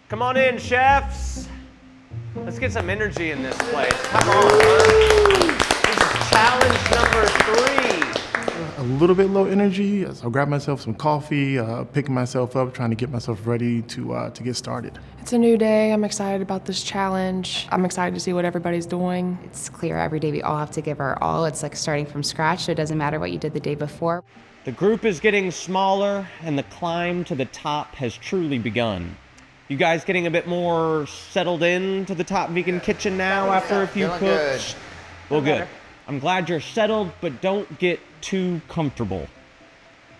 Come on in, chefs. Let's get some energy in this place. Come on. This is challenge number 3. A little bit low energy. So I'll grab myself some coffee, picking myself up, trying to get myself ready to get started. It's a new day. I'm excited about this challenge. I'm excited to see what everybody's doing. It's clear every day we all have to give our all. It's like starting from scratch, so it doesn't matter what you did the day before. The group is getting smaller, and the climb to the top has truly begun. You guys getting a bit more settled in to the top vegan kitchen now after a few cooks? Well, good. I'm glad you're settled, but don't get too comfortable.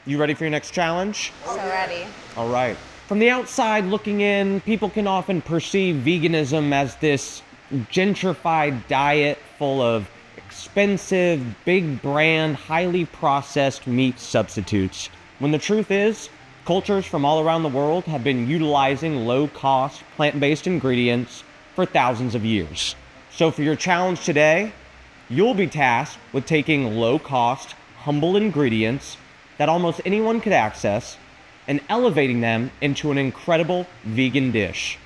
You ready for your next challenge? So ready. All right. From the outside looking in, people can often perceive veganism as this gentrified diet full of expensive, big brand, highly processed meat substitutes. When the truth is, cultures from all around the world have been utilizing low-cost, plant-based ingredients for thousands of years. So for your challenge today, you'll be tasked with taking low-cost, humble ingredients that almost anyone could access and elevating them into an incredible vegan dish.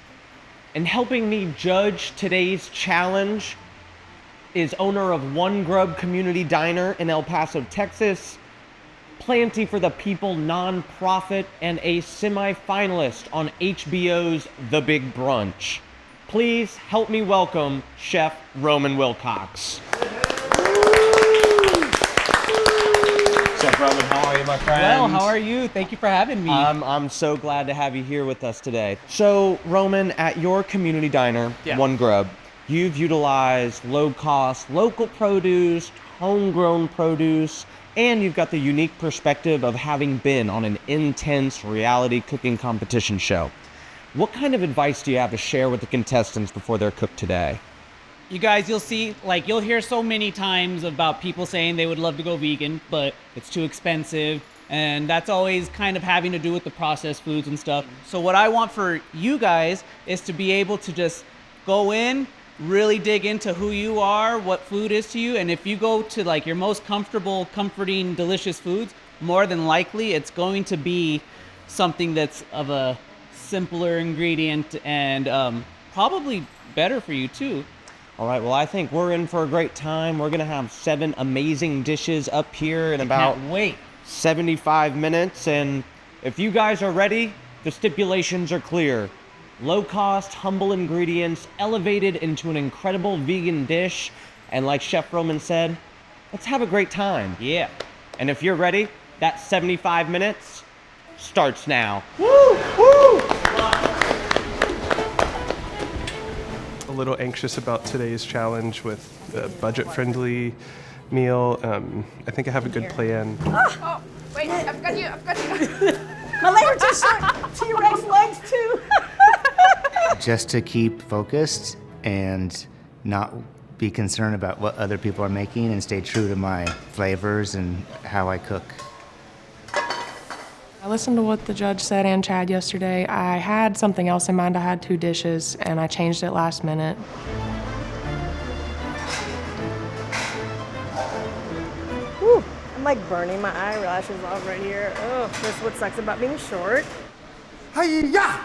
And helping me judge today's challenge is owner of One Grub Community Diner in El Paso, Texas, Planty for the People nonprofit, and a semi-finalist on HBO's The Big Brunch. Please help me welcome Chef Roman Wilcox. Chef Roman, how are you, my friend? Well, how are you? Thank you for having me. I'm so glad to have you here with us today. So, Roman, at your community diner, One Grub, you've utilized low-cost, local produce, homegrown produce, and you've got the unique perspective of having been on an intense reality cooking competition show. What kind of advice do you have to share with the contestants before their cook today? You guys, you'll see, like, you'll hear so many times about people saying they would love to go vegan, but it's too expensive, and that's always kind of having to do with the processed foods and stuff. So what I want for you guys is to be able to just go in, really dig into who you are, what food is to you, and if you go to like your most comfortable, comforting, delicious foods, more than likely it's going to be something that's of a simpler ingredient and probably better for you too. All right, well, I think we're in for a great time. We're gonna have 7 amazing dishes up here in about 75 minutes, and if you guys are ready, the stipulations are clear. Low-cost, humble ingredients elevated into an incredible vegan dish. And like Chef Roman said, let's have a great time. Yeah. And if you're ready, that 75 minutes starts now. Woo! A little anxious about today's challenge with the budget-friendly meal. I think I have a good plan. Oh, wait, I've got you. My legs are too short. T-Rex legs too. Just to keep focused and not be concerned about what other people are making and stay true to my flavors and how I cook. I listened to what the judge said and Chad yesterday. I had something else in mind. I had 2 dishes, and I changed it last minute. Whew, I'm like burning my eyelashes off right here. Oh, that's what sucks about being short. Hi-ya!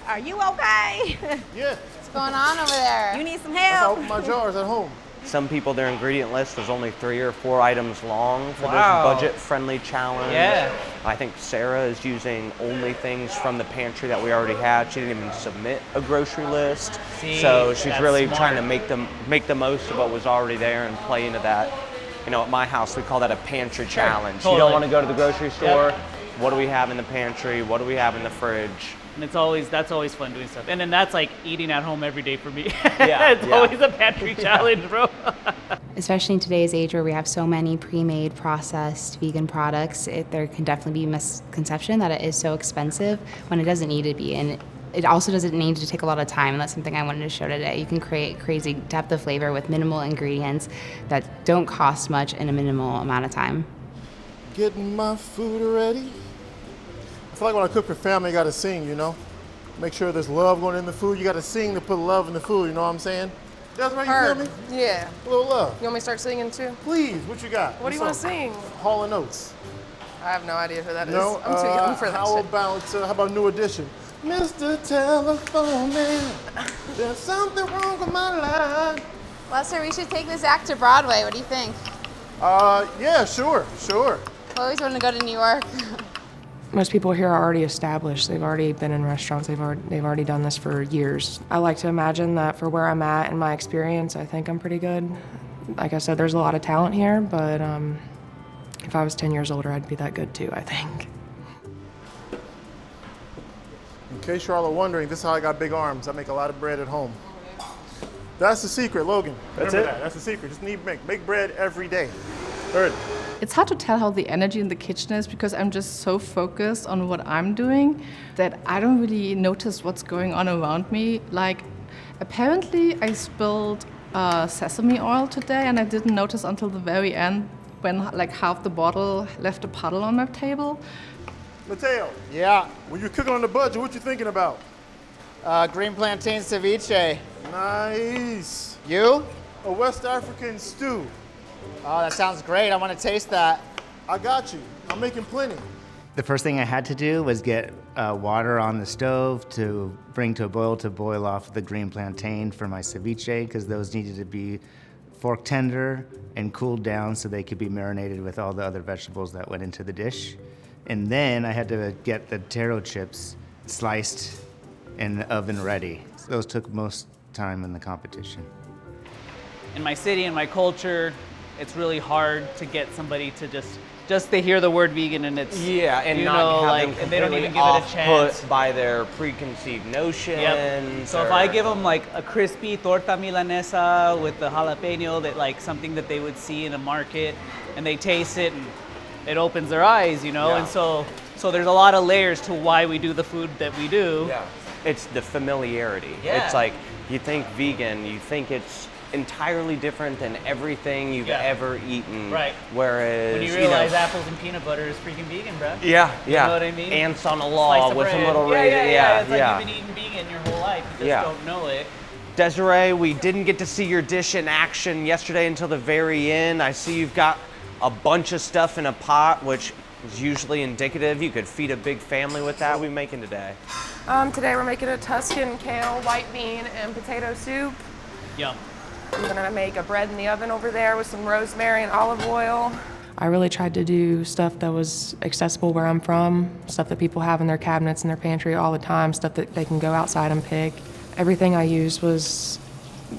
Are you okay? Yeah. What's going on over there? You need some help. Open my jars at home. Some people, their ingredient list was only 3 or 4 items long for Wow. this budget-friendly challenge. Yeah. I think Sarah is using only things from the pantry that we already had. She didn't even submit a grocery list. See, So she's that's really smart. trying to make the most of what was already there and play into that. You know, at my house, we call that a pantry challenge. You totally. don't want to go to the grocery store. What do we have in the pantry? What do we have in the fridge? And that's always fun doing stuff. And then that's like eating at home every day for me. Yeah, It's always a pantry challenge, bro. Especially in today's age where we have so many pre-made, processed vegan products, there can definitely be a misconception that it is so expensive when it doesn't need to be. And it also doesn't need to take a lot of time, and that's something I wanted to show today. You can create crazy depth of flavor with minimal ingredients that don't cost much in a minimal amount of time. Getting my food ready. I feel like when I cook for family, I gotta sing, you know? Make sure there's love going in the food. You gotta sing to put love in the food, you know what I'm saying? That's right, you feel me? Yeah. A little love. You want me to start singing too? Please, what you got? What do you want to sing? Hall & Oates. I have no idea who that is. No? I'm too young for that How shit. about New Edition? Mr. Telephone Man, there's something wrong with my line. Lester, we should take this act to Broadway. What do you think? Yeah, sure. I always wanted to go to New York. Most people here are already established. They've already been in restaurants. They've already done this for years. I like to imagine that for where I'm at and my experience, I think I'm pretty good. Like I said, there's a lot of talent here, but if I was 10 years older, I'd be that good too, I think. In case you're all wondering, this is how I got big arms. I make a lot of bread at home. That's the secret, Logan. Remember that. That's the secret. Just need to make bread every day. Heard. It's hard to tell how the energy in the kitchen is because I'm just so focused on what I'm doing that I don't really notice what's going on around me. Like, apparently I spilled sesame oil today and I didn't notice until the very end when like half the bottle left a puddle on my table. Mateo, Yeah, when you're cooking on the budget, what you thinking about? green plantain ceviche. Nice. You? A West African stew. Oh, that sounds great. I want to taste that. I got you. I'm making plenty. The first thing I had to do was get water on the stove to bring to a boil off the green plantain for my ceviche, because those needed to be fork tender and cooled down so they could be marinated with all the other vegetables that went into the dish. And then I had to get the taro chips sliced and oven ready. So those took most time in the competition. In my city, in my culture, it's really hard to get somebody to just they hear the word vegan and it's Yeah, and you not know, have like them and they don't even completely give it a chance. off-put by their preconceived notions. Yep. So if or- I give them like a crispy torta milanesa with the jalapeno, that like something that they would see in a market, and they taste it and it opens their eyes, you know. Yeah. And so there's a lot of layers to why we do the food that we do. Yeah. It's the familiarity. Yeah. It's like you think vegan, you think it's entirely different than everything you've Yeah. ever eaten. Right. Whereas When you realize apples and peanut butter is freaking vegan, bro. Yeah, yeah. know what I mean? Ants on a Slice log of with some bread. little yeah, raisin. yeah. It's like yeah. you've been eating vegan your whole life. You just Yeah. don't know it. Desiree, we didn't get to see your dish in action yesterday until the very end. I see you've got a bunch of stuff in a pot, which is usually indicative you could feed a big family with that. What are we making today? Today we're making a Tuscan kale, white bean, and potato soup. Yum. I'm gonna make a bread in the oven over there with some rosemary and olive oil. I really tried to do stuff that was accessible where I'm from, stuff that people have in their cabinets in their pantry all the time, stuff that they can go outside and pick. Everything I used was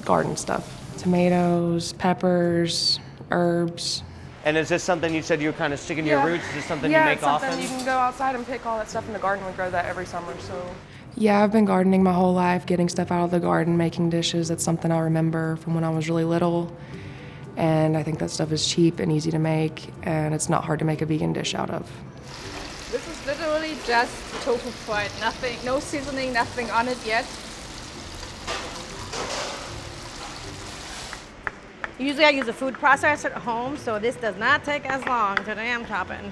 garden stuff. Tomatoes, peppers, herbs. And is this something you said you were kind of sticking to your roots? Is this something you make it's something often? you can go outside and pick all that stuff in the garden. We grow that every summer, so. Yeah, I've been gardening my whole life, getting stuff out of the garden, making dishes. That's something I remember from when I was really little. And I think that stuff is cheap and easy to make, and it's not hard to make a vegan dish out of. This is literally just tofu fried, nothing, no seasoning, nothing on it yet. Usually I use a food processor at home, so this does not take as long. Today I'm chopping.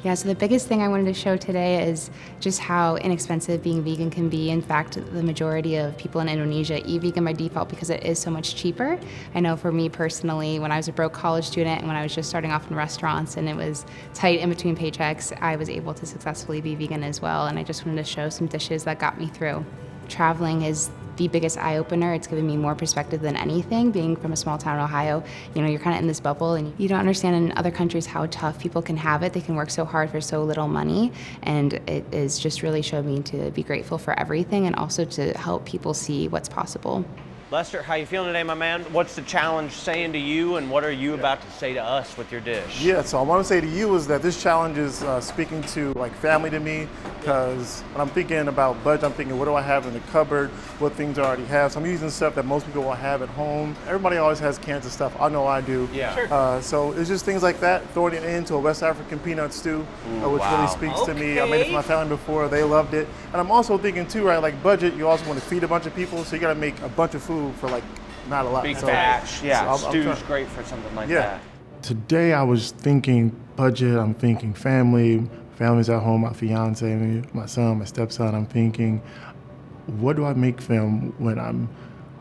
Yeah, so the biggest thing I wanted to show today is just how inexpensive being vegan can be. In fact, the majority of people in Indonesia eat vegan by default because it is so much cheaper. I know for me personally, when I was a broke college student and when I was just starting off in restaurants and it was tight in between paychecks, I was able to successfully be vegan as well. And I just wanted to show some dishes that got me through. Traveling is the biggest eye-opener. It's given me more perspective than anything. Being from a small town in Ohio, you know, you're kind of in this bubble and you don't understand in other countries how tough people can have it. They can work so hard for so little money, and it has just really showed me to be grateful for everything and also to help people see what's possible. Lester, how you feeling today, my man? What's the challenge saying to you, and what are you about to say to us with your dish? Yeah, so I want to say to you is that this challenge is speaking to like family to me, because when I'm thinking about budget, I'm thinking what do I have in the cupboard, what things I already have. So I'm using stuff that most people will have at home. Everybody always has cans of stuff. I know I do. Yeah. Sure. So it's just things like that, throwing it into a West African peanut stew, which wow. really speaks to me. I made it for my family before, they loved it. And I'm also thinking too, right, like budget, you also want to feed a bunch of people, so you got to make a bunch of food for like not a lot. Big So- batch. Yeah, so I'm stew's trying- great for something like Yeah. that. Today I was thinking budget, I'm thinking family, family's at home, my fiance, my son, my stepson. I'm thinking, what do I make for them when I'm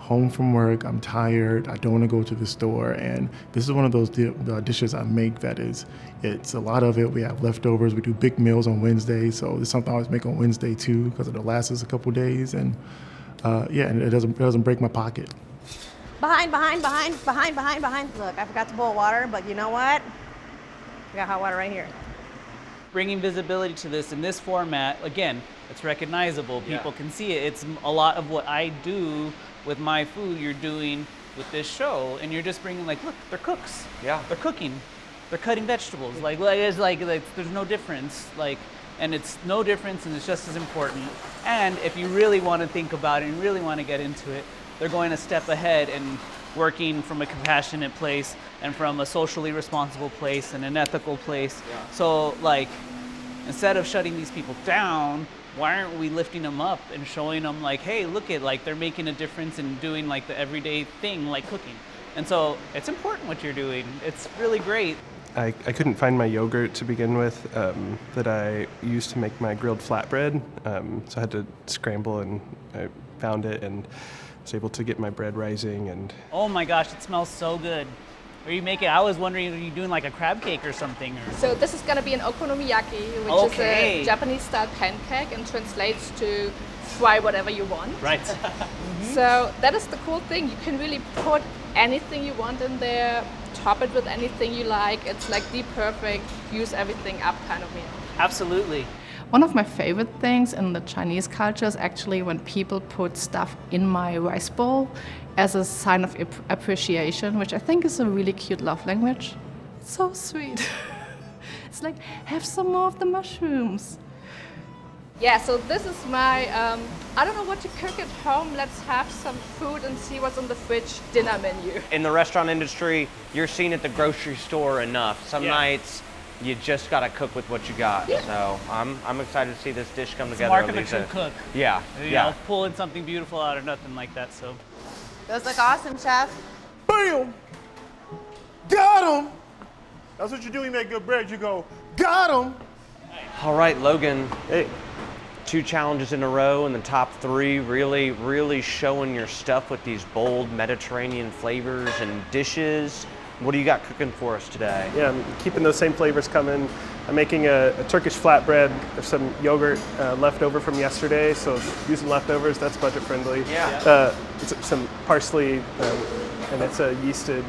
home from work, I'm tired, I don't want to go to the store, and this is one of those dishes I make that it's a lot of it. We have leftovers. We do big meals on Wednesday, so it's something I always make on Wednesday too because it'll last us a couple days, and and it doesn't break my pocket. Behind. Look, I forgot to boil water, but you know what? I got hot water right here. Bringing visibility to this in this format, again, it's recognizable. People can see it. It's a lot of what I do with my food you're doing with this show, and you're just bringing like, look, they're cooks. Yeah. They're cooking. They're cutting vegetables. It's like there's no difference. And it's no difference, and it's just as important. And if you really want to think about it and really want to get into it, they're going a step ahead and working from a compassionate place and from a socially responsible place and an ethical place. Yeah. So like, instead of shutting these people down, why aren't we lifting them up and showing them like, hey, look at, like, they're making a difference and doing like the everyday thing like cooking. And so it's important what you're doing. It's really great. I couldn't find my yogurt to begin with that I used to make my grilled flatbread, so I had to scramble, and I found it and was able to get my bread rising. And oh my gosh, it smells so good. Are you making? I was wondering, are you doing like a crab cake or something? Or? So this is gonna be an okonomiyaki, which is a Japanese-style pancake and translates to fry whatever you want. Right. So that is the cool thing. You can really put anything you want in there, top it with anything you like. It's like the perfect use everything up kind of meal. Absolutely. One of my favorite things in the Chinese culture is actually when people put stuff in my rice bowl as a sign of appreciation, which I think is a really cute love language. It's so sweet. It's like, have some more of the mushrooms. Yeah, so this is my, I don't know what to cook at home. Let's have some food and see what's on the fridge dinner menu. In the restaurant industry, you're seen at the grocery store enough. Some nights, you just gotta cook with what you got. Yeah. So I'm excited to see this dish come together. Mark of a true cook. Yeah, you know, pulling something beautiful out of nothing like that. So Those look awesome, chef. Bam! Got him! That's what you do when you make good bread. You go, got him! All right, Logan. Hey. 2 challenges in a row in the top 3, really showing your stuff with these bold Mediterranean flavors and dishes. What do you got cooking for us today? yeah, I'm keeping those same flavors coming. I'm making a Turkish flatbread. There's some yogurt left over from yesterday, so using leftovers, that's budget friendly. Yeah. It's some parsley, and it's a yeasted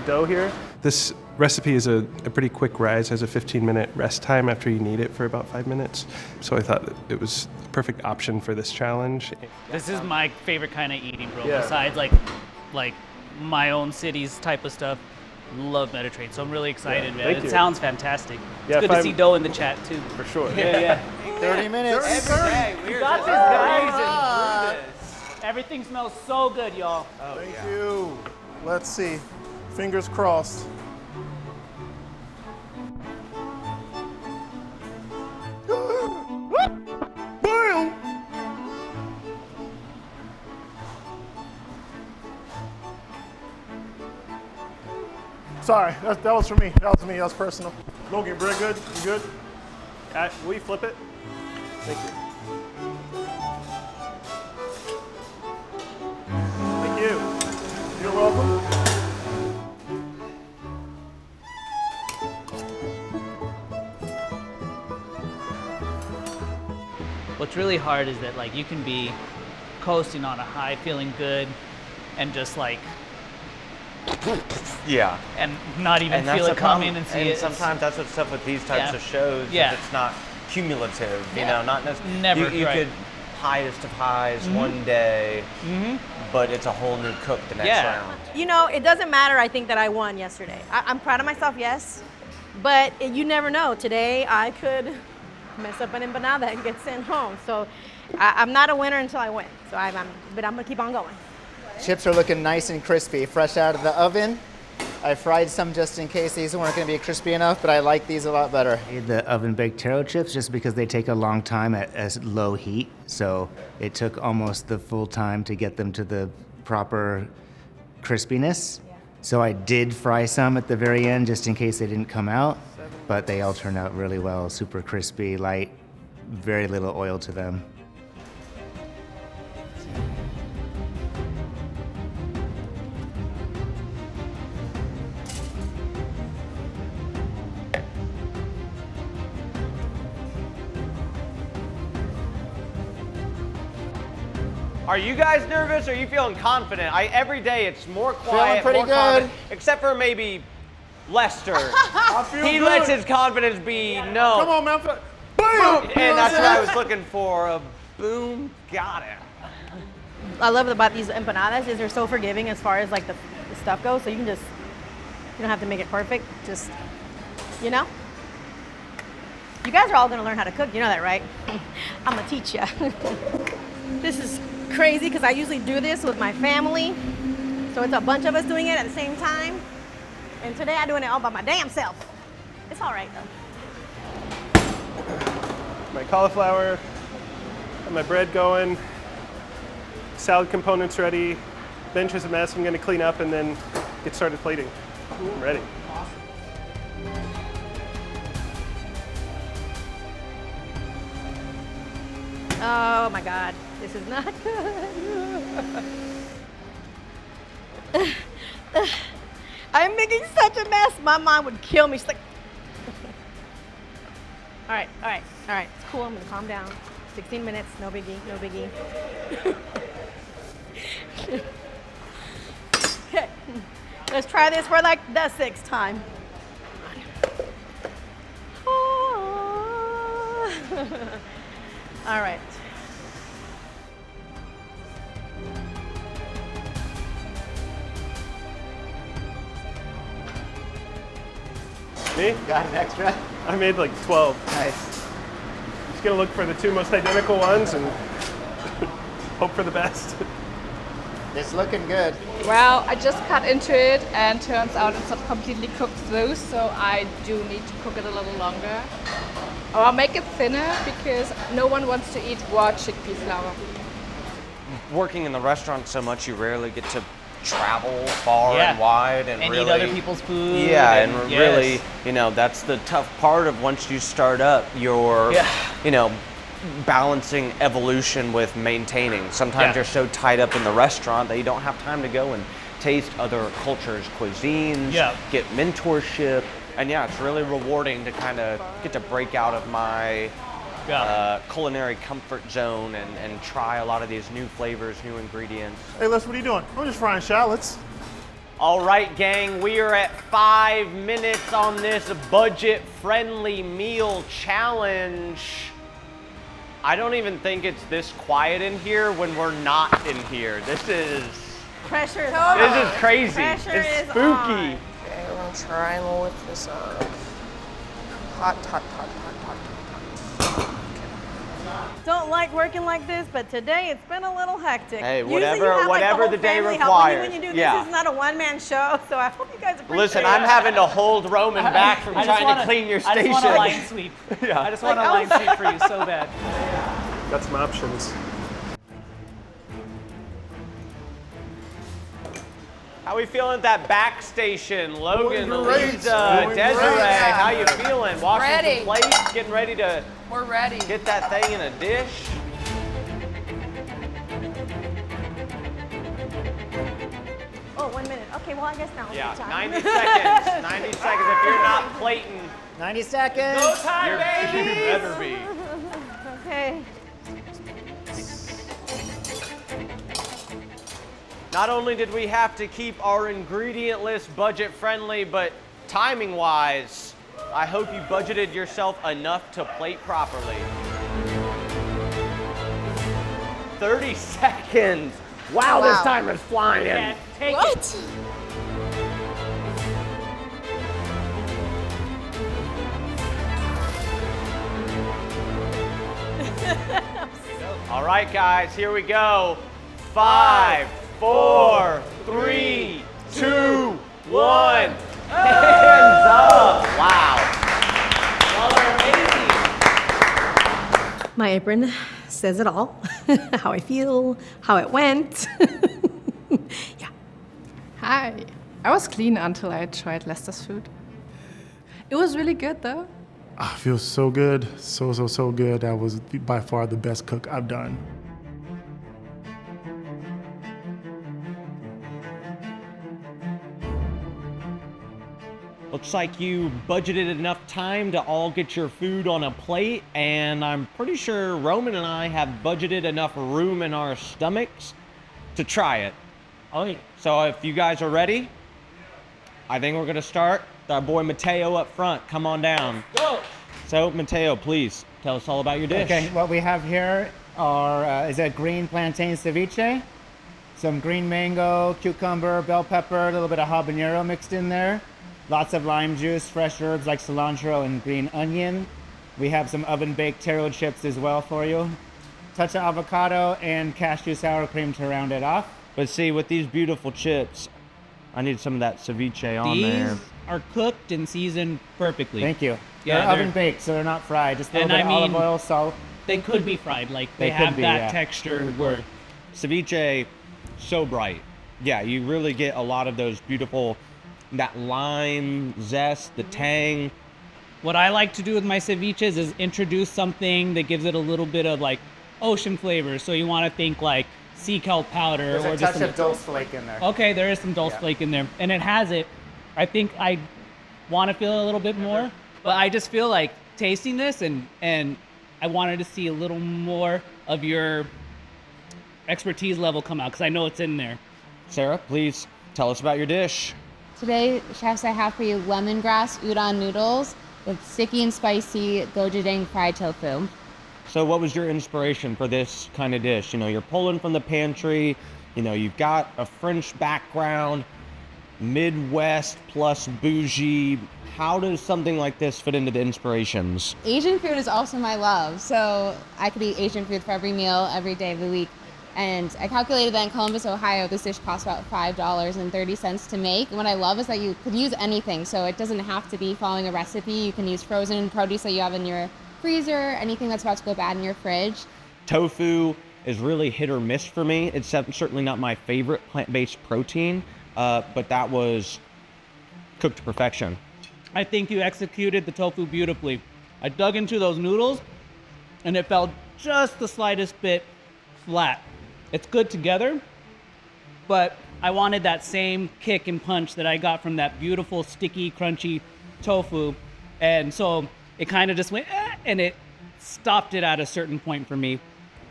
dough here. This recipe is a pretty quick rise, has a 15-minute rest time after you knead it for about 5 minutes. So I thought that it was the perfect option for this challenge. this is my favorite kind of eating, bro. Yeah. Besides like my own city's type of stuff. Love Mediterranean, so I'm really excited, man. Thank It you. sounds fantastic. It's Yeah, good to see Doe in the chat too. For sure. Yeah. 30 minutes. Hey, we're Got this, guys. Everything smells so good, y'all. Thank you. Let's see. Fingers crossed. Bam! Sorry, that was for me. That was me. That was personal. Logan, bread good? You good? Will you flip it? Thank you. Thank you. You're welcome. What's really hard is that like you can be coasting on a high, feeling good, and just like Yeah. and not even that's feel the it coming problem. and see and it. sometimes that's what's up with these types of shows. Yeah. That it's not cumulative. You know, not necessarily. Never, You right. could highest of highs one day, but it's a whole new cook the next round. You know, it doesn't matter, I think, that I won yesterday. I'm proud of myself, yes, but you never know. Today, I could mess up an empanada and get sent home. So I'm not a winner until I win. So but I'm gonna keep on going. Chips are looking nice and crispy, fresh out of the oven. I fried some just in case these weren't going to be crispy enough, but I like these a lot better. I made the oven-baked taro chips just because they take a long time at low heat. So it took almost the full time to get them to the proper crispiness. Yeah. So I did fry some at the very end just in case they didn't come out, but they all turned out really well, super crispy, light, very little oil to them. Are you guys nervous or are you feeling confident? Every day it's more quiet, pretty more good. confident, except for maybe Lester. He good. lets his confidence be known. Come on, man. Bam! And that's what I was looking for. A boom, got it. I love about these empanadas is they're so forgiving as far as like the stuff goes. So you don't have to make it perfect. Just, you know. You guys are all gonna learn how to cook. You know that, right? I'm gonna teach you. This is crazy because I usually do this with my family. So it's a bunch of us doing it at the same time. And today I'm doing it all by my damn self. It's all right though. My cauliflower, got my bread going, salad components ready, bench is a mess. I'm gonna clean up and then get started plating. I'm ready. Oh my God, this is not good. I'm making such a mess. My mom would kill me. She's like, all right. It's cool. I'm gonna calm down. 16 minutes, no biggie, no biggie. Okay, let's try this for like the 6th time. All right. Me? Got an extra? I made like 12. Nice. Just gonna look for the 2 most identical ones and hope for the best. It's looking good. Well, I just cut into it and turns out it's not completely cooked through, so I do need to cook it a little longer. Or I'll make it thinner because no one wants to eat raw chickpea flour. Working in the restaurant so much, you rarely get to travel far Yeah. and wide and really eat other people's food. Yeah, and yes. really, you know, that's the tough part of once you start up, you're, you know, balancing evolution with maintaining. Sometimes you're so tied up in the restaurant that you don't have time to go and taste other cultures' cuisines, get mentorship, and it's really rewarding to kind of get to break out of my culinary comfort zone and try a lot of these new flavors, new ingredients. Hey, Les, what are you doing? I'm just frying shallots. All right, gang, we are at 5 minutes on this budget-friendly meal challenge. I don't even think it's this quiet in here when we're not in here. This is Pressure is on. This is crazy. Pressure it's is spooky. on. Okay, we're gonna try and lift this up. Hot. Don't like working like this, but today it's been a little hectic. Hey, Usually you whatever- have, like, whatever whole the day family helping you requires. when you do this. Yeah. This is not a one-man show, so I hope you guys appreciate Listen, it. I'm having to hold Roman back from trying to clean your station. I just want a line sweep. I just want a line sweep for you so bad. Got some options. How we feeling at that back station? Logan, Doing great. Louisa, Doing Desiree, great. how you feeling? Washing Ready. some plates, getting ready to We're ready. get that thing in a dish. Oh, 1 minute. Okay, well, I guess now is Yeah, the time. 90 seconds. 90 seconds. If you're not plating, 90 seconds. you better be. Okay. Not only did we have to keep our ingredient list budget friendly, but timing wise, I hope you budgeted yourself enough to plate properly. 30 seconds. Wow, this timer is flying. Yeah, take it. What? All right, guys, here we go. 5, 4, 3, 2, 1. Hands up. Wow. Y'all are amazing. My apron says it all. How I feel, how it went. Yeah. Hi. I was clean until I tried Lester's food. It was really good though. I feel so good, so good. That was by far the best cook I've done. Well, Looks like you budgeted enough time to all get your food on a plate, and I'm pretty sure Roman and I have budgeted enough room in our stomachs to try it. Oh, yeah. So if you guys are ready, I think we're gonna start with our boy Mateo up front. Come on down. Go! So Mateo, please tell us all about your dish. Okay, what we have here is a green plantain ceviche, some green mango, cucumber, bell pepper, a little bit of habanero mixed in there, lots of lime juice, fresh herbs like cilantro and green onion. We have some oven baked taro chips as well for you. Touch of avocado and cashew sour cream to round it off. But see, with these beautiful chips, I need some of that ceviche on These there. are cooked and seasoned perfectly. Thank you. Yeah, they're oven baked, so they're not fried. Just a little And bit I of olive mean- oil, salt. They could be fried, like They they have could be, that yeah. texture where Ceviche, so bright. Yeah, you really get a lot of those beautiful, that lime zest, the tang. what I like to do with my ceviches is introduce something that gives it a little bit of like ocean flavor. So you want to think like sea kelp powder There's or a just touch some, of dulse flake in there. okay, there is some dulse Yeah. flake in there, and it has it. I think I want to feel a little bit more, but I just feel like tasting this and I wanted to see a little more of your expertise level come out because I know it's in there. Sarah, please tell us about your dish. Today, chefs, I have for you lemongrass udon noodles with sticky and spicy gochujang fried tofu. So what was your inspiration for this kind of dish? You know, you're pulling from the pantry, you know, you've got a French background, Midwest plus bougie. How does something like this fit into the inspirations? Asian food is also my love, so I could eat Asian food for every meal, every day of the week. And I calculated that in Columbus, Ohio, this dish costs about $5.30 to make. And what I love is that you could use anything, so it doesn't have to be following a recipe. You can use frozen produce that you have in your freezer, anything that's about to go bad in your fridge. Tofu is really hit or miss for me. It's certainly not my favorite plant-based protein, but that was cooked to perfection. I think you executed the tofu beautifully. I dug into those noodles and it felt just the slightest bit flat. It's good together, but I wanted that same kick and punch that I got from that beautiful, sticky, crunchy tofu. And so it kind of just went, and it stopped it at a certain point for me.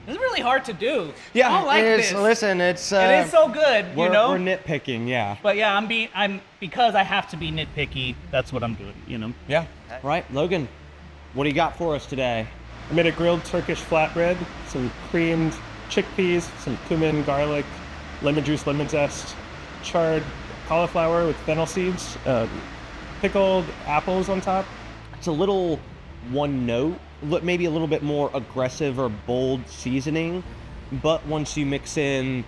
It's really hard to do. I don't like this. Listen, it's it is so good, you know? we're nitpicking, yeah. But yeah, I'm because I have to be nitpicky, that's what I'm doing, you know? Yeah. Right, Logan, what do you got for us today? I made a grilled Turkish flatbread, some creamed chickpeas, some cumin, garlic, lemon juice, lemon zest, charred cauliflower with fennel seeds, pickled apples on top. It's a little one note, maybe a little bit more aggressive or bold seasoning, but once you mix in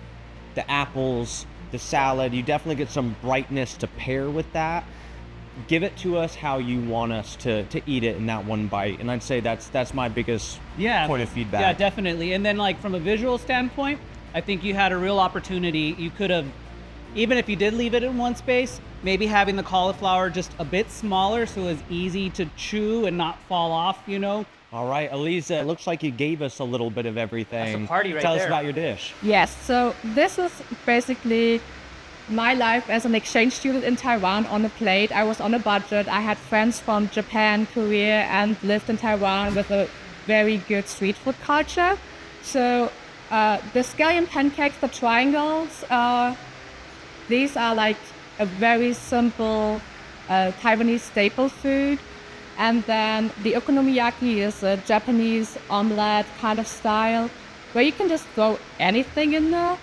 the apples, the salad, you definitely get some brightness to pair with that. Give it to us how you want us to eat it in that one bite, and I'd say that's my biggest point of feedback. Yeah, definitely. And then like from a visual standpoint, I think you had a real opportunity. You could have, even if you did leave it in one space, maybe having the cauliflower just a bit smaller so it's easy to chew and not fall off, you know? All right, Eliza, it looks like you gave us a little bit of everything. That's a party right Tell us there. about your dish. Yes, so this is basically my life as an exchange student in Taiwan on a plate. I was on a budget. I had friends from Japan, Korea, and lived in Taiwan with a very good street food culture. So the scallion pancakes, the triangles, these are like a very simple Taiwanese staple food. And then the okonomiyaki is a Japanese omelette kind of style where you can just throw anything in there.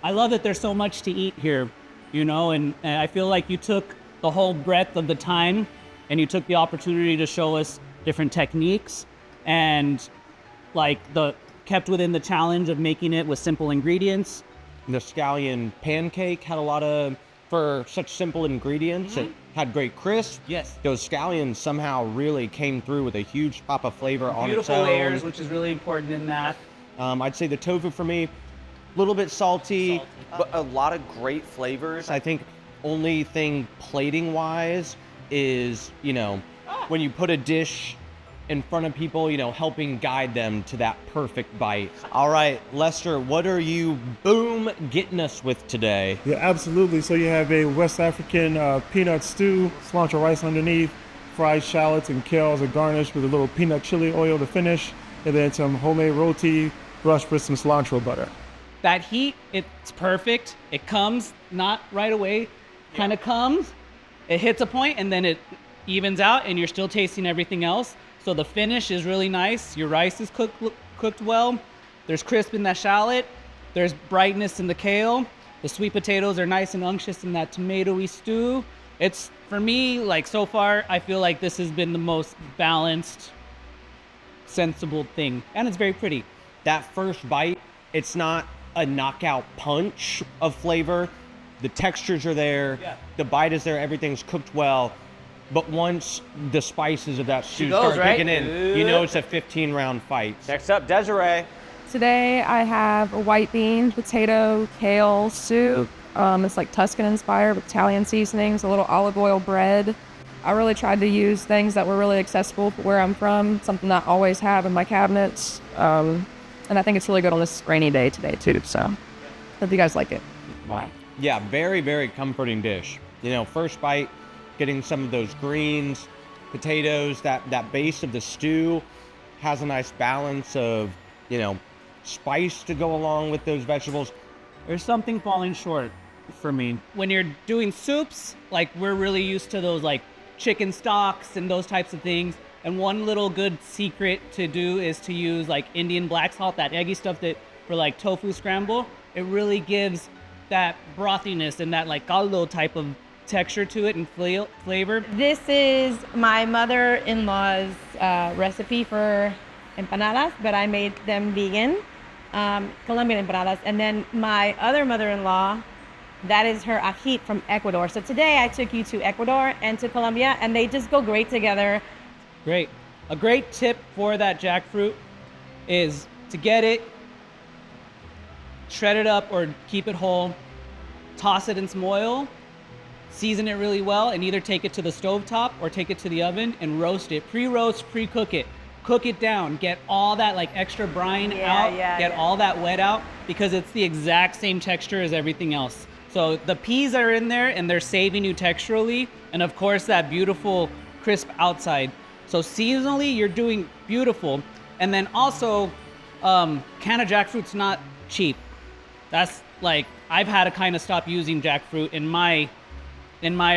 I love that there's so much to eat here, you know, and I feel like you took the whole breadth of the time and you took the opportunity to show us different techniques and like kept within the challenge of making it with simple ingredients. The scallion pancake had a lot of, for such simple ingredients, it had great crisp. Yes. Those scallions somehow really came through with a huge pop of flavor on its Beautiful own. layers, which is really important in that. I'd say the tofu for me, a little bit salty, but a lot of great flavors. I think only thing plating wise is, you know, when you put a dish in front of people, you know, helping guide them to that perfect bite. All right, Lester, what are you, boom, getting us with today? Yeah, absolutely. So you have a West African peanut stew, cilantro rice underneath, fried shallots and kale as a garnish with a little peanut chili oil to finish, and then some homemade roti brushed with some cilantro butter. That heat, it's perfect. It comes not right away, kind of comes, it hits a point, and then it evens out, and you're still tasting everything else. So the finish is really nice. Your rice is cooked well. There's crisp in that shallot. There's brightness in the kale. The sweet potatoes are nice and unctuous in that tomatoey stew. It's, for me, like so far, I feel like this has been the most balanced, sensible thing. And it's very pretty. That first bite, it's not a knockout punch of flavor. The textures are there. Yeah. The bite is there. Everything's cooked well. But once the spices of that stew start kicking in, you know it's a 15-round fight. Next up, Desiree. Today I have a white bean, potato, kale soup. It's like Tuscan inspired with Italian seasonings, a little olive oil bread. I really tried to use things that were really accessible for where I'm from, something that I always have in my cabinets. And I think it's really good on this rainy day today too, so hope you guys like it. Wow. Yeah, very, very comforting dish. You know, first bite, getting some of those greens, potatoes, that base of the stew has a nice balance of, you know, spice to go along with those vegetables. There's something falling short for me. When you're doing soups, like we're really used to those like chicken stocks and those types of things. And one little good secret to do is to use like Indian black salt, that eggy stuff that for like tofu scramble. It really gives that brothiness and that like caldo type of texture to it and flavor. This is my mother-in-law's recipe for empanadas, but I made them vegan, Colombian empanadas. And then my other mother-in-law, that is her ají from Ecuador. So today I took you to Ecuador and to Colombia, and they just go great together. Great. A great tip for that jackfruit is to get it, shred it up or keep it whole, toss it in some oil, season it really well, and either take it to the stovetop or take it to the oven and roast it. Pre-roast, pre-cook it. Cook it down. Get all that like extra brine out. Get all that wet out because it's the exact same texture as everything else. So the peas are in there and they're saving you texturally. And of course that beautiful crisp outside. So seasonally, you're doing beautiful. And then also, can of jackfruit's not cheap. That's like, I've had to kind of stop using jackfruit in my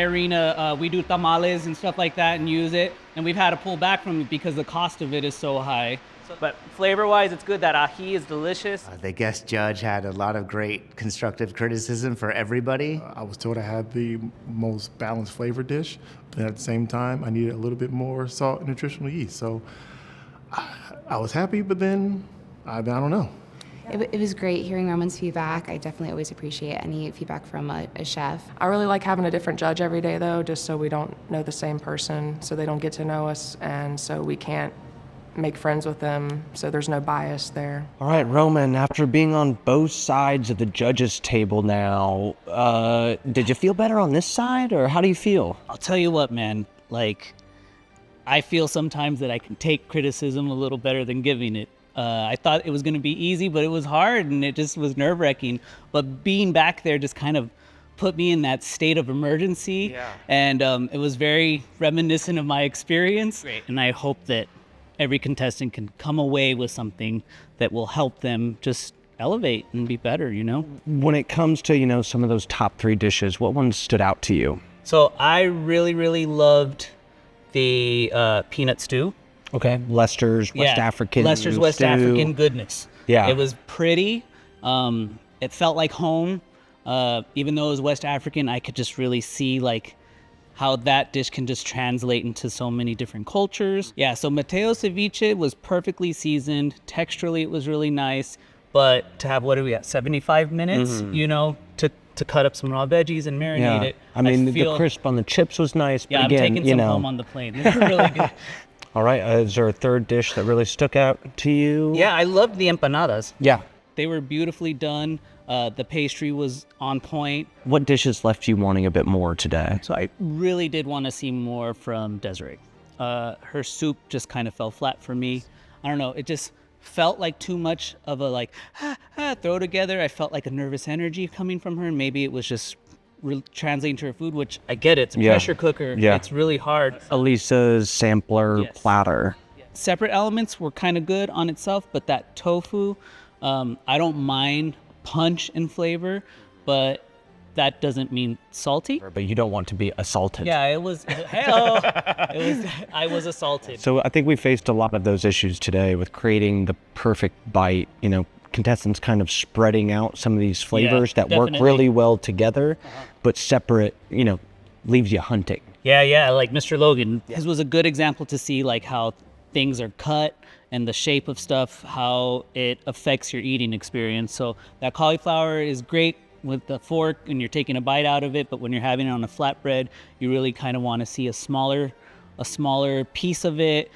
arena. We do tamales and stuff like that and use it. And we've had to pull back from it because the cost of it is so high. But flavor-wise, it's good. That ají is delicious. The guest judge had a lot of great constructive criticism for everybody. I was told I had the most balanced flavor dish, but at the same time, I needed a little bit more salt and nutritional yeast. So I was happy, but then I don't know. It was great hearing Roman's feedback. I definitely always appreciate any feedback from a chef. I really like having a different judge every day though, just so we don't know the same person, so they don't get to know us, and so we can't make friends with them, so there's no bias there. All right, Roman, after being on both sides of the judges' table now, did you feel better on this side, or how do you feel? I'll tell you what, man, like, I feel sometimes that I can take criticism a little better than giving it. I thought it was gonna be easy, but it was hard and it just was nerve-wracking. But being back there just kind of put me in that state of emergency. Yeah. And it was very reminiscent of my experience. Great. And I hope that every contestant can come away with something that will help them just elevate and be better, you know? When it comes to, you know, some of those top 3 dishes, what ones stood out to you? So I really, really loved the peanut stew. Okay, Lester's West African Lester's West stew. African goodness. Yeah. It was pretty. It felt like home. Even though it was West African, I could just really see like how that dish can just translate into so many different cultures. Yeah, so Mateo's ceviche was perfectly seasoned. Texturally, it was really nice. But to have, what are we at, 75 minutes, you know, to cut up some raw veggies and marinate it. I mean, the crisp on the chips was nice, but yeah, again, I'm taking some home on the plane. It's really good. All right, is there a third dish that really stuck out to you? Yeah, I loved the empanadas. Yeah. They were beautifully done. The pastry was on point. What dishes left you wanting a bit more today? So I really did want to see more from Desiree. Her soup just kind of fell flat for me. I don't know, it just felt like too much of a like, throw together. I felt like a nervous energy coming from her, and maybe it was just translating to her food, which I get it. It's a pressure cooker. It's really hard. Elisa's sampler platter. Separate elements were kind of good on itself, but that tofu, I don't mind punch in flavor, but that doesn't mean salty. But you don't want to be assaulted. Yeah, it was, hello. I was assaulted. So I think we faced a lot of those issues today with creating the perfect bite, you know, contestants kind of spreading out some of these flavors that work really well together, but separate, you know, leaves you hunting. Yeah, like Mr. Logan. His was a good example to see like how things are cut and the shape of stuff, how it affects your eating experience. So that cauliflower is great with the fork and you're taking a bite out of it, but when you're having it on a flatbread, you really kind of want to see a smaller piece of it.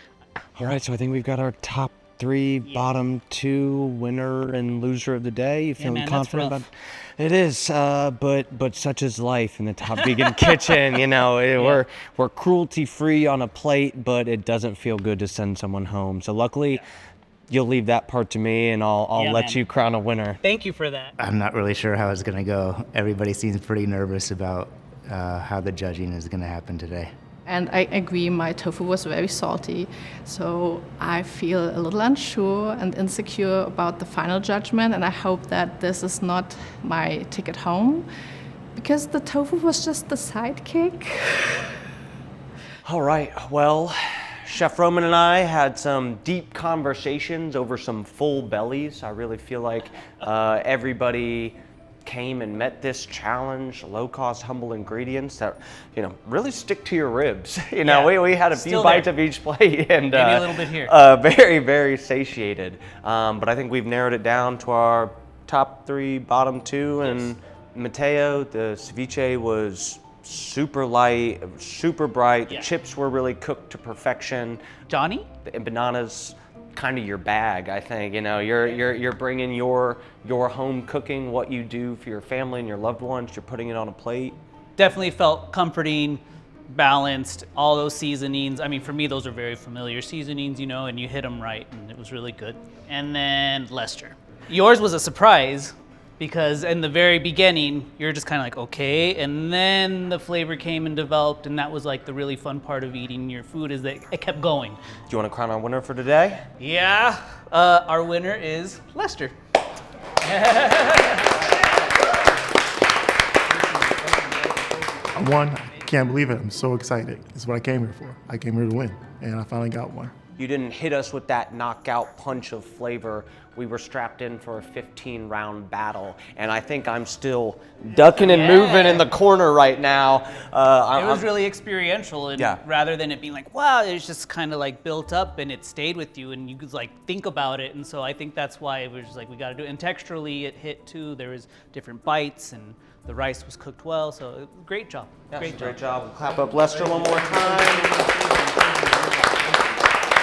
All right, so I think we've got our top 3, bottom 2, winner and loser of the day. You feeling confident about it? It is, but such is life in the Top Vegan Kitchen. You know, we're cruelty free on a plate, but it doesn't feel good to send someone home. So luckily, you'll leave that part to me, and I'll let you crown a winner. Thank you for that. I'm not really sure how it's going to go. Everybody seems pretty nervous about how the judging is going to happen today. And I agree, my tofu was very salty, so I feel a little unsure and insecure about the final judgment, and I hope that this is not my ticket home, because the tofu was just the sidekick. All right, well, Chef Roman and I had some deep conversations over some full bellies. I really feel like everybody came and met this challenge, low-cost, humble ingredients that, you know, really stick to your ribs. You know, we had a few bites of each plate and maybe a little bit here. Very, very satiated. But I think we've narrowed it down to our top 3, bottom 2, and Mateo, the ceviche was super light, super bright. The chips were really cooked to perfection. Johnny? The empanadas, kind of your bag, I think. You know, you're bringing your home cooking, what you do for your family and your loved ones. You're putting it on a plate. Definitely felt comforting, balanced. All those seasonings. I mean, for me, those are very familiar seasonings, you know, and you hit them right, and it was really good. And then Lester, yours was a surprise because in the very beginning, you're just kind of like, okay, and then the flavor came and developed, and that was like the really fun part of eating your food is that it kept going. Do you want to crown our winner for today? Yeah, our winner is Lester. I won. I can't believe it. I'm so excited. It's what I came here for. I came here to win, and I finally got one. You didn't hit us with that knockout punch of flavor. We were strapped in for a 15-round battle, and I think I'm still ducking and moving in the corner right now. It was really experiential, and rather than it being like, wow, it's just kind of like built up and it stayed with you, and you could like think about it. And so I think that's why it was just like, we got to do it. And texturally, it hit too. There was different bites, and the rice was cooked well. So great job. Yes, great job. We'll clap up Lester one more time.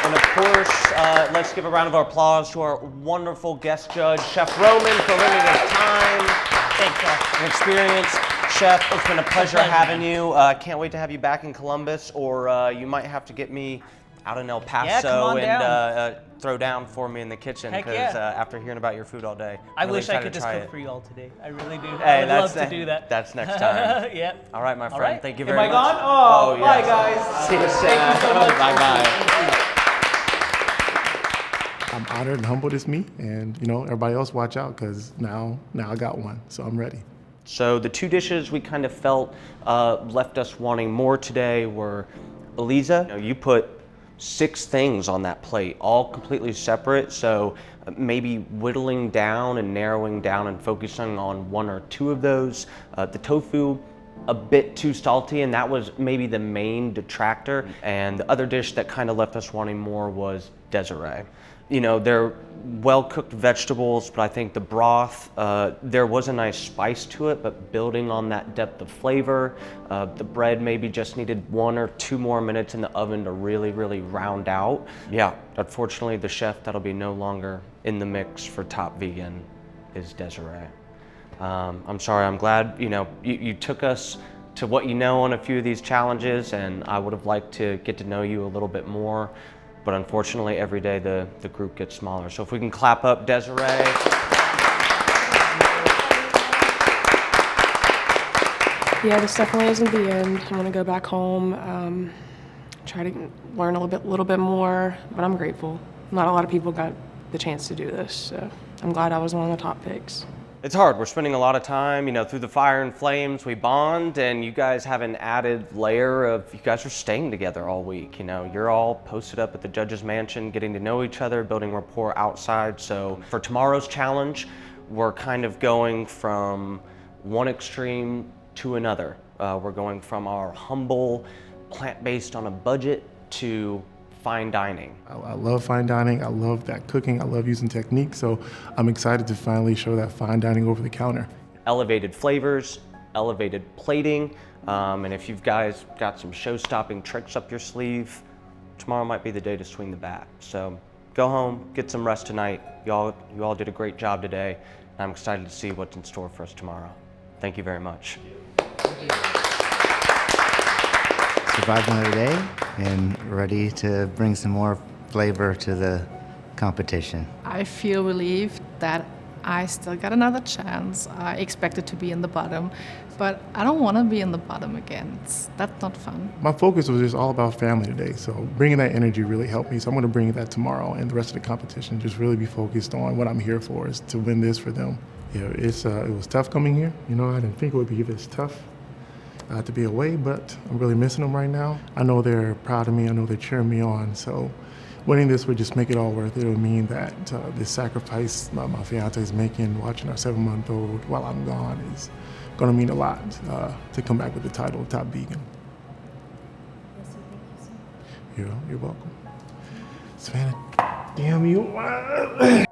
And of course, let's give a round of applause to our wonderful guest judge, Chef Roman, for lending his time and experience. Chef, it's been a pleasure having you. Can't wait to have you back in Columbus, or you might have to get me out in El Paso and throw down for me in the kitchen, because after hearing about your food all day, I really wish I could just cook it for you all today. I really do. Hey, I would love to do that. That's next time. Yep. All right, my friend. Right. Thank you very much. Am I gone? Oh, bye, yes. guys. See you soon. Bye-bye. I'm honored and humbled it's me, and you know, everybody else watch out, because now I got one, so I'm ready. So the 2 dishes we kind of felt left us wanting more today were Elisa. You put 6 things on that plate, all completely separate. So maybe whittling down and narrowing down and focusing on 1 or 2 of those. The tofu, a bit too salty, and that was maybe the main detractor. And the other dish that kind of left us wanting more was Desiree. You know, they're well-cooked vegetables, but I think the broth, there was a nice spice to it, but building on that depth of flavor. The bread maybe just needed 1 or 2 more minutes in the oven to really, really round out. Yeah, unfortunately, the chef that'll be no longer in the mix for Top Vegan is Desiree. I'm sorry, I'm glad, you know, you took us to what you know on a few of these challenges, and I would have liked to get to know you a little bit more, but unfortunately every day the group gets smaller. So if we can clap up Desiree. Yeah, this definitely isn't the end. I'm gonna go back home, try to learn a little bit more, but I'm grateful. Not a lot of people got the chance to do this, so I'm glad I was one of the top picks. It's hard. We're spending a lot of time, through the fire and flames, we bond, and you guys have an added layer of, you guys are staying together all week. You're all posted up at the judge's mansion, getting to know each other, building rapport outside. So for tomorrow's challenge, we're kind of going from one extreme to another. We're going from our humble, plant-based on a budget to fine dining. I love fine dining. I love that cooking. I love using technique. So I'm excited to finally show that fine dining over the counter. Elevated flavors, elevated plating, and if you guys got some show-stopping tricks up your sleeve, tomorrow might be the day to swing the bat. So go home, get some rest tonight. You all did a great job today, and I'm excited to see what's in store for us tomorrow. Thank you very much. Survived another day and ready to bring some more flavor to the competition. I feel relieved that I still got another chance. I expected to be in the bottom, but I don't want to be in the bottom again. That's not fun. My focus was just all about family today, so bringing that energy really helped me. So I'm going to bring that tomorrow and the rest of the competition. Just really be focused on what I'm here for, is to win this for them. It was tough coming here. I didn't think it would be this tough to be away, but I'm really missing them right now. I know they're proud of me. I know they're cheering me on. So winning this would just make it all worth it. It would mean that this sacrifice my fiance is making, watching our 7-month-old while I'm gone, is going to mean a lot to come back with the title of top vegan. Yes, thank you so much. You're welcome. Savannah, damn you.